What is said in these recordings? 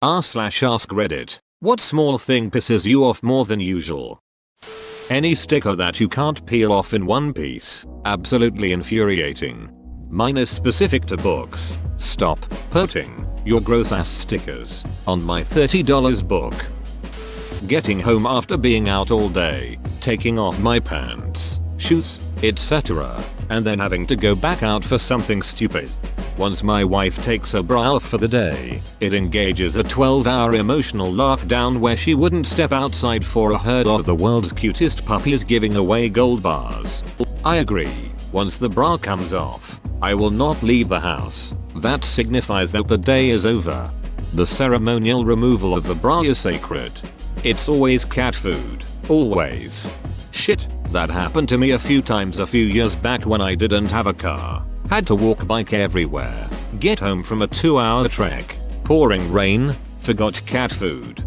r/ask Reddit. What small thing pisses you off more than usual? Any sticker that you can't peel off in one piece. Absolutely infuriating. Mine is specific to books. Stop putting your gross ass stickers on my $30 book. Getting home after being out all day, taking off my pants, shoes, etc. and then having to go back out for something stupid. Once my wife takes her bra off for the day, it engages a 12-hour emotional lockdown where she wouldn't step outside for a herd of the world's cutest puppies giving away gold bars. I agree. Once the bra comes off, I will not leave the house. That signifies that the day is over. The ceremonial removal of the bra is sacred. It's always cat food. Always. Shit, that happened to me a few times a few years back when I didn't have a car. Had to walk bike everywhere. Get home from a 2-hour trek. Pouring rain. Forgot cat food.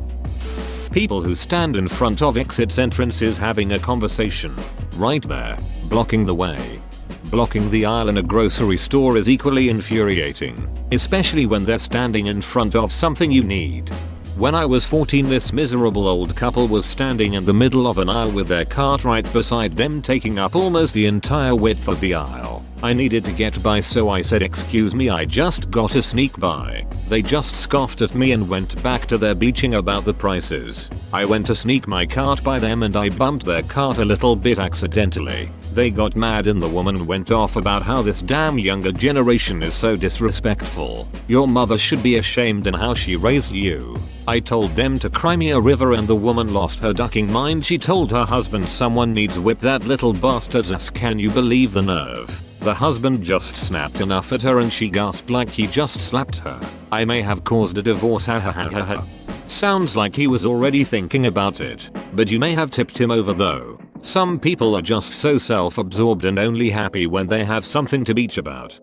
People who stand in front of exit entrances having a conversation. Right there. Blocking the way. Blocking the aisle in a grocery store is equally infuriating. Especially when they're standing in front of something you need. When I was 14, this miserable old couple was standing in the middle of an aisle with their cart right beside them, taking up almost the entire width of the aisle. I needed to get by, so I said, "Excuse me, I just got to sneak by." They just scoffed at me and went back to their bitching about the prices. I went to sneak my cart by them and I bumped their cart a little bit accidentally. They got mad and the woman went off about how this damn younger generation is so disrespectful. Your mother should be ashamed in how she raised you. I told them to cry me a river and the woman lost her ducking mind. She told her husband, "Someone needs whip that little bastard's ass." Can you believe the nerve? The husband just snapped enough at her and she gasped like he just slapped her. I may have caused a divorce, ha ha ha ha ha. Sounds like he was already thinking about it, but you may have tipped him over though. Some people are just so self-absorbed and only happy when they have something to bitch about.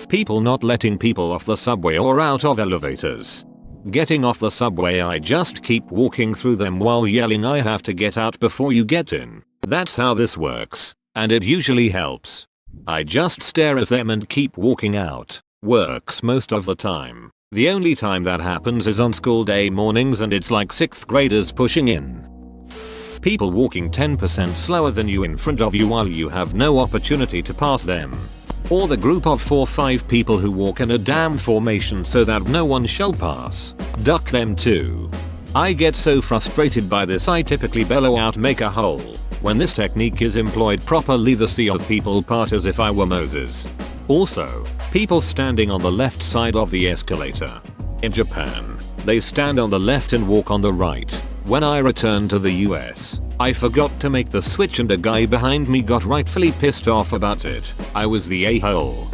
People not letting people off the subway or out of elevators. Getting off the subway, I just keep walking through them while yelling, "I have to get out before you get in." That's how this works, and it usually helps. I just stare at them and keep walking out. Works most of the time. The only time that happens is on school day mornings and it's like 6th graders pushing in. People walking 10% slower than you in front of you while you have no opportunity to pass them. Or the group of 4-5 people who walk in a damn formation so that no one shall pass. Duck them too. I get so frustrated by this, I typically bellow out, "Make a hole." When this technique is employed properly, the sea of people part as if I were Moses. Also, people standing on the left side of the escalator. In Japan, they stand on the left and walk on the right. When I returned to the US, I forgot to make the switch and a guy behind me got rightfully pissed off about it. I was the a-hole.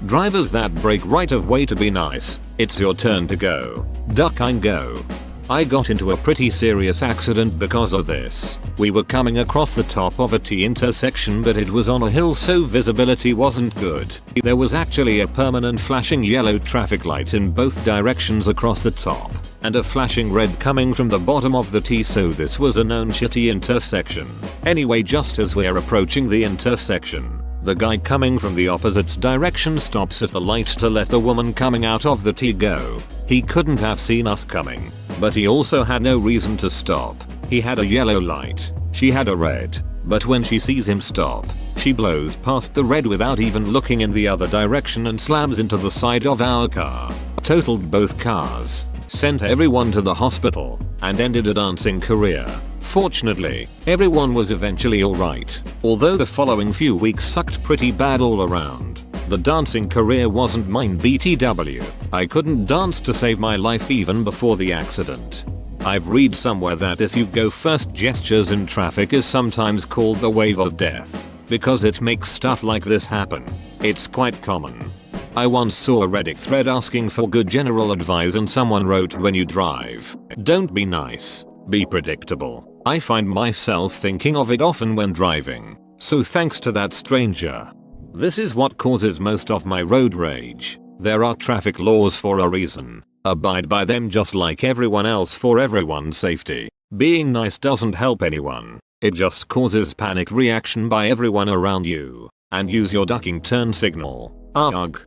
Drivers that break right of way to be nice. It's your turn to go. Duck and go. I got into a pretty serious accident because of this. We were coming across the top of a T intersection, but it was on a hill so visibility wasn't good. There was actually a permanent flashing yellow traffic light in both directions across the top, and a flashing red coming from the bottom of the T, so this was a known shitty intersection. Anyway, just as we're approaching the intersection, the guy coming from the opposite direction stops at the light to let the woman coming out of the T go. He couldn't have seen us coming, but he also had no reason to stop. He had a yellow light, she had a red, but when she sees him stop, she blows past the red without even looking in the other direction and slams into the side of our car. Totaled both cars, sent everyone to the hospital, and ended a dancing career. Fortunately, everyone was eventually alright, although the following few weeks sucked pretty bad all around. The dancing career wasn't mine, BTW. I couldn't dance to save my life even before the accident. I've read somewhere that this "you go first" gestures in traffic is sometimes called the wave of death, because it makes stuff like this happen. It's quite common. I once saw a Reddit thread asking for good general advice and someone wrote, "When you drive, don't be nice, be predictable." I find myself thinking of it often when driving, so thanks to that stranger. This is what causes most of my road rage. There are traffic laws for a reason. Abide by them just like everyone else for everyone's safety. Being nice doesn't help anyone. It just causes panic reaction by everyone around you. And use your ducking turn signal. Ugh.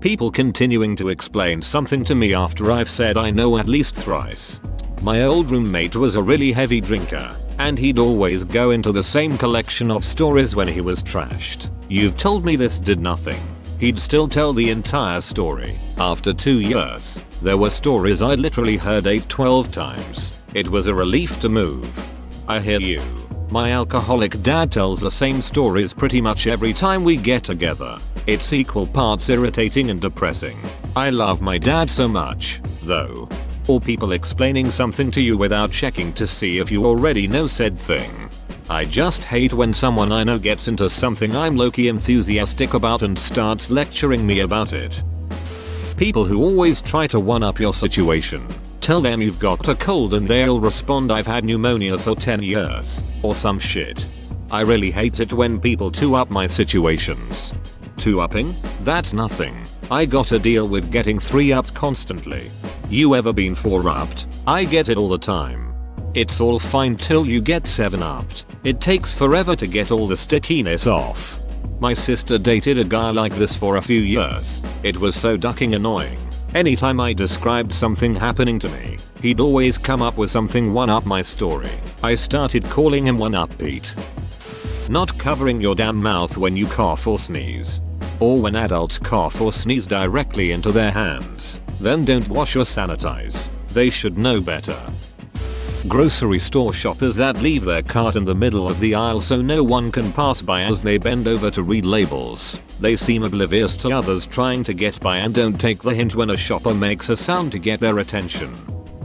People continuing to explain something to me after I've said I know at least thrice. My old roommate was a really heavy drinker, and he'd always go into the same collection of stories when he was trashed. You've told me this did nothing. He'd still tell the entire story. After 2 years, there were stories I literally heard 8-12 times. It was a relief to move. I hear you. My alcoholic dad tells the same stories pretty much every time we get together. It's equal parts irritating and depressing. I love my dad so much, though. Or people explaining something to you without checking to see if you already know said thing. I just hate when someone I know gets into something I'm low-key enthusiastic about and starts lecturing me about it. People who always try to one-up your situation. Tell them you've got a cold and they'll respond I've had pneumonia for 10 years, or some shit. I really hate it when people 2-up my situations. 2-upping? That's nothing. I gotta deal with getting 3-upped constantly. You ever been 4-upped? I get it all the time. It's all fine till you get 7-upped. It takes forever to get all the stickiness off. My sister dated a guy like this for a few years. It was so ducking annoying. Anytime I described something happening to me, he'd always come up with something 1-up my story. I started calling him 1-up Pete. Not covering your damn mouth when you cough or sneeze. Or when adults cough or sneeze directly into their hands. Then don't wash or sanitize. They should know better. Grocery store shoppers that leave their cart in the middle of the aisle so no one can pass by as they bend over to read labels. They seem oblivious to others trying to get by and don't take the hint when a shopper makes a sound to get their attention.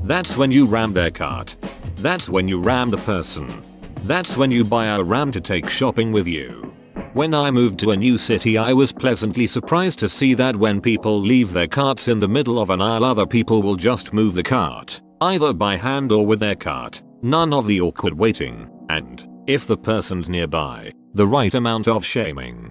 That's when you ram their cart. That's when you ram the person. That's when you buy a ram to take shopping with you. When I moved to a new city I was pleasantly surprised to see that when people leave their carts in the middle of an aisle other people will just move the cart. Either by hand or with their cart. None of the awkward waiting, and, if the person's nearby, the right amount of shaming.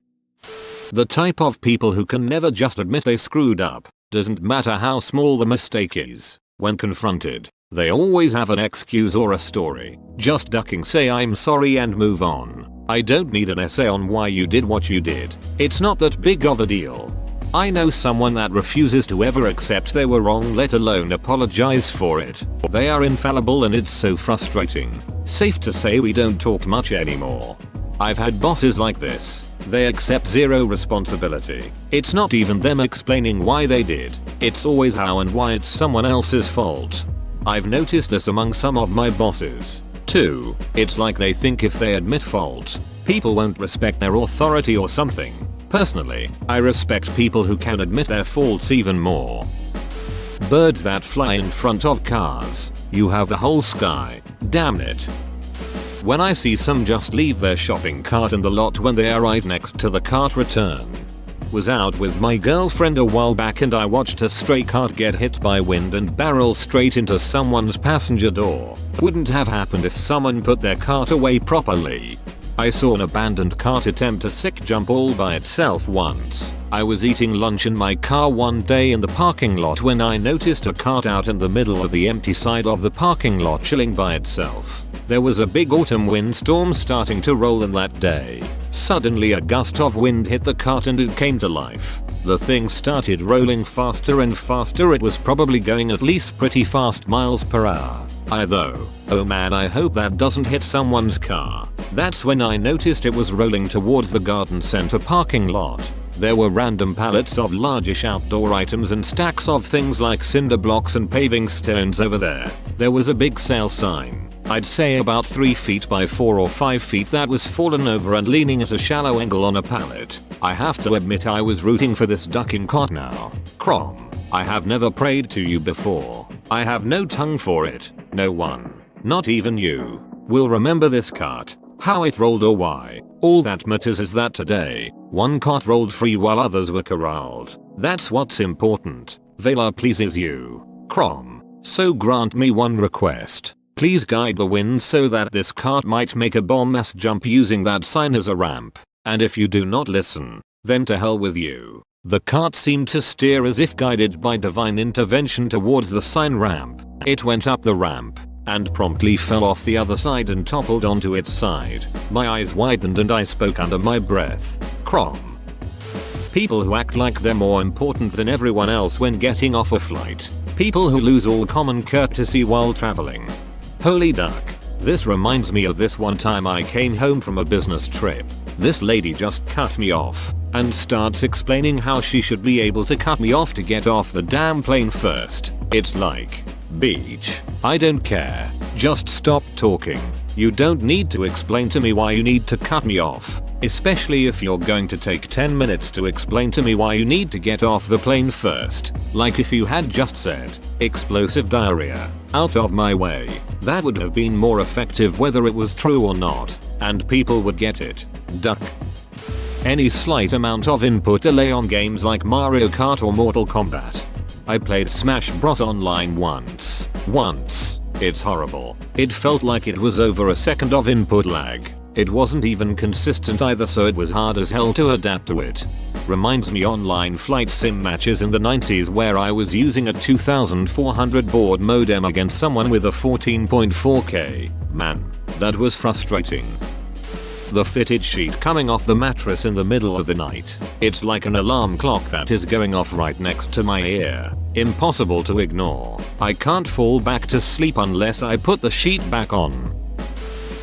The type of people who can never just admit they screwed up, doesn't matter how small the mistake is. When confronted, they always have an excuse or a story. Just ducking say I'm sorry and move on. I don't need an essay on why you did what you did. It's not that big of a deal. I know someone that refuses to ever accept they were wrong, let alone apologize for it. They are infallible and it's so frustrating. Safe to say we don't talk much anymore. I've had bosses like this. They accept zero responsibility. It's not even them explaining why they did. It's always how and why it's someone else's fault. I've noticed this among some of my bosses. Too. It's like they think if they admit fault, people won't respect their authority or something. Personally, I respect people who can admit their faults even more. Birds that fly in front of cars. You have the whole sky. Damn it. When I see some just leave their shopping cart in the lot when they arrive next to the cart return. Was out with my girlfriend a while back and I watched a stray cart get hit by wind and barrel straight into someone's passenger door. Wouldn't have happened if someone put their cart away properly. I saw an abandoned cart attempt a sick jump all by itself once. I was eating lunch in my car one day in the parking lot when I noticed a cart out in the middle of the empty side of the parking lot chilling by itself. There was a big autumn windstorm starting to roll in that day. Suddenly a gust of wind hit the cart and it came to life. The thing started rolling faster and faster. It was probably going at least pretty fast miles per hour. Oh man, I hope that doesn't hit someone's car. That's when I noticed it was rolling towards the garden center parking lot. There were random pallets of largish outdoor items and stacks of things like cinder blocks and paving stones over there. There was a big sale sign. I'd say about 3 feet by 4 or 5 feet that was fallen over and leaning at a shallow angle on a pallet. I have to admit I was rooting for this ducking cart now. Crom. I have never prayed to you before. I have no tongue for it. No one. Not even you. Will remember this cart. How it rolled or why. All that matters is that today, one cart rolled free while others were corralled. That's what's important. Vela pleases you. Crom. So grant me one request. Please guide the wind so that this cart might make a bomb ass jump using that sign as a ramp. And if you do not listen, then to hell with you. The cart seemed to steer as if guided by divine intervention towards the sign ramp. It went up the ramp and promptly fell off the other side and toppled onto its side. My eyes widened and I spoke under my breath. Crom. People who act like they're more important than everyone else when getting off a flight. People who lose all common courtesy while traveling. Holy duck. This reminds me of this one time I came home from a business trip. This lady just cut me off and starts explaining how she should be able to cut me off to get off the damn plane first. It's like, beach, I don't care. Just stop talking. You don't need to explain to me why you need to cut me off. Especially if you're going to take 10 minutes to explain to me why you need to get off the plane first. Like if you had just said, explosive diarrhea, out of my way. That would have been more effective whether it was true or not. And people would get it. Duck. Any slight amount of input delay on games like Mario Kart or Mortal Kombat. I played Smash Bros online once. It's horrible. It felt like it was over a second of input lag. It wasn't even consistent either, so it was hard as hell to adapt to it. Reminds me online flight sim matches in the 90s where I was using a 2400 baud modem against someone with a 14.4K. Man, that was frustrating. The fitted sheet coming off the mattress in the middle of the night. It's like an alarm clock that is going off right next to my ear. Impossible to ignore. I can't fall back to sleep unless I put the sheet back on.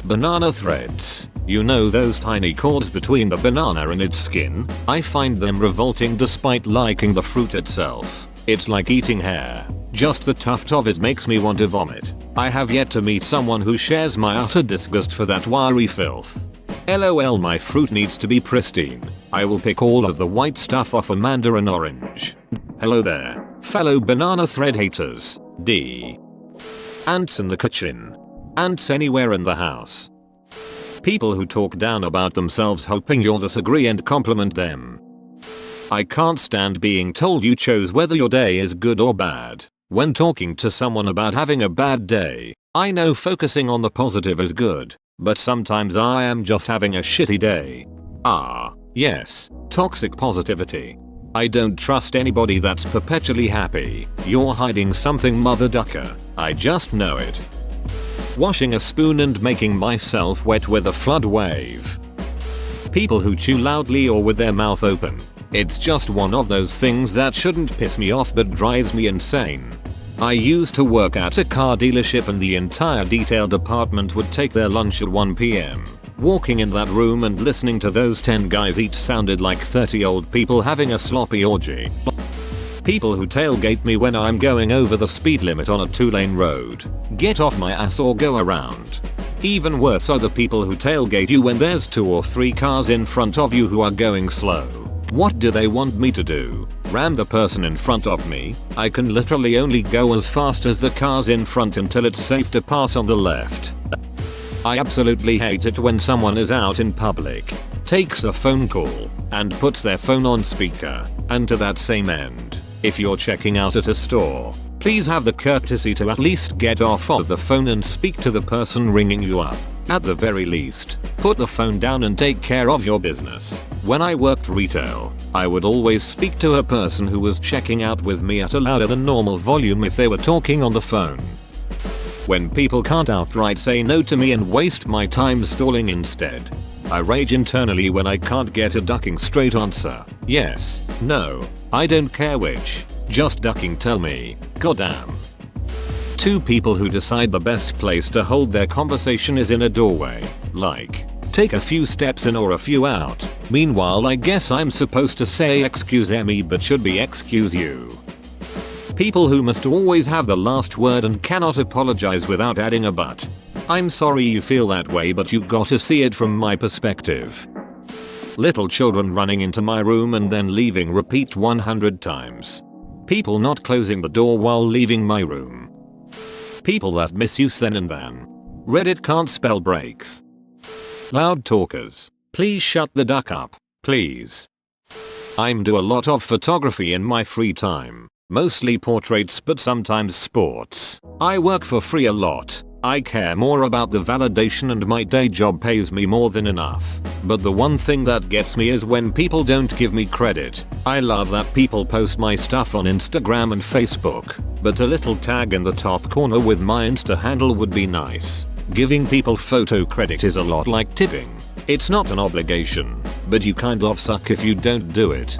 Banana threads. You know those tiny cords between the banana and its skin? I find them revolting despite liking the fruit itself. It's like eating hair. Just the tuft of it makes me want to vomit. I have yet to meet someone who shares my utter disgust for that wiry filth. LOL, my fruit needs to be pristine. I will pick all of the white stuff off a mandarin orange. Hello there, fellow banana thread haters. D. Ants in the kitchen. Ants anywhere in the house. People who talk down about themselves hoping you'll disagree and compliment them. I can't stand being told you chose whether your day is good or bad. When talking to someone about having a bad day, I know focusing on the positive is good. But sometimes I am just having a shitty day. Ah, yes, toxic positivity. I don't trust anybody that's perpetually happy. You're hiding something, mother ducker. I just know it. Washing a spoon and making myself wet with a flood wave. People who chew loudly or with their mouth open. It's just one of those things that shouldn't piss me off but drives me insane. I used to work at a car dealership and the entire detail department would take their lunch at 1 PM. Walking in that room and listening to those 10 guys each sounded like 30 old people having a sloppy orgy. People who tailgate me when I'm going over the speed limit on a 2-lane road. Get off my ass or go around. Even worse are the people who tailgate you when there's 2 or 3 cars in front of you who are going slow. What do they want me to do? Ram the person in front of me? I can literally only go as fast as the cars in front until it's safe to pass on the left. I absolutely hate it when someone is out in public, takes a phone call, and puts their phone on speaker. And to that same end, if you're checking out at a store, please have the courtesy to at least get off of the phone and speak to the person ringing you up. At the very least, put the phone down and take care of your business. When I worked retail, I would always speak to a person who was checking out with me at a louder than normal volume if they were talking on the phone. When people can't outright say no to me and waste my time stalling instead. I rage internally when I can't get a ducking straight answer. Yes, no, I don't care which. Just ducking, tell me. Goddamn. 2 people who decide the best place to hold their conversation is in a doorway. Like, take a few steps in or a few out. Meanwhile, I guess I'm supposed to say excuse me but should be excuse you. People who must always have the last word and cannot apologize without adding a but. I'm sorry you feel that way, but you gotta see it from my perspective. Little children running into my room and then leaving, repeat 100 times. People not closing the door while leaving my room. People that misuse then and then. Reddit can't spell breaks. Loud talkers. Please shut the duck up, please. I'm do a lot of photography in my free time. Mostly portraits but sometimes sports. I work for free a lot. I care more about the validation and my day job pays me more than enough. But the one thing that gets me is when people don't give me credit. I love that people post my stuff on Instagram and Facebook, but a little tag in the top corner with my Insta handle would be nice. Giving people photo credit is a lot like tipping. It's not an obligation, but you kind of suck if you don't do it.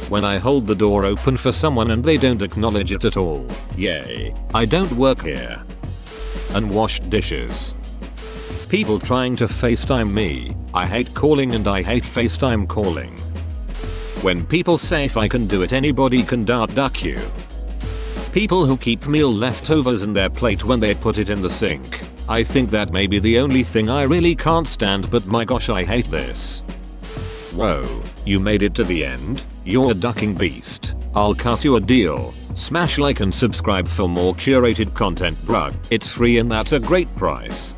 When I hold the door open for someone and they don't acknowledge it at all. Yay, I don't work here. Unwashed dishes. People trying to FaceTime me. I hate calling and I hate FaceTime calling. When people say if I can do it anybody can duck you. People who keep meal leftovers in their plate when they put it in the sink. I think that may be the only thing I really can't stand, but my gosh I hate this. Whoa, you made it to the end? You're a ducking beast. I'll cut you a deal. Smash like and subscribe for more curated content, bruh. It's free and that's a great price.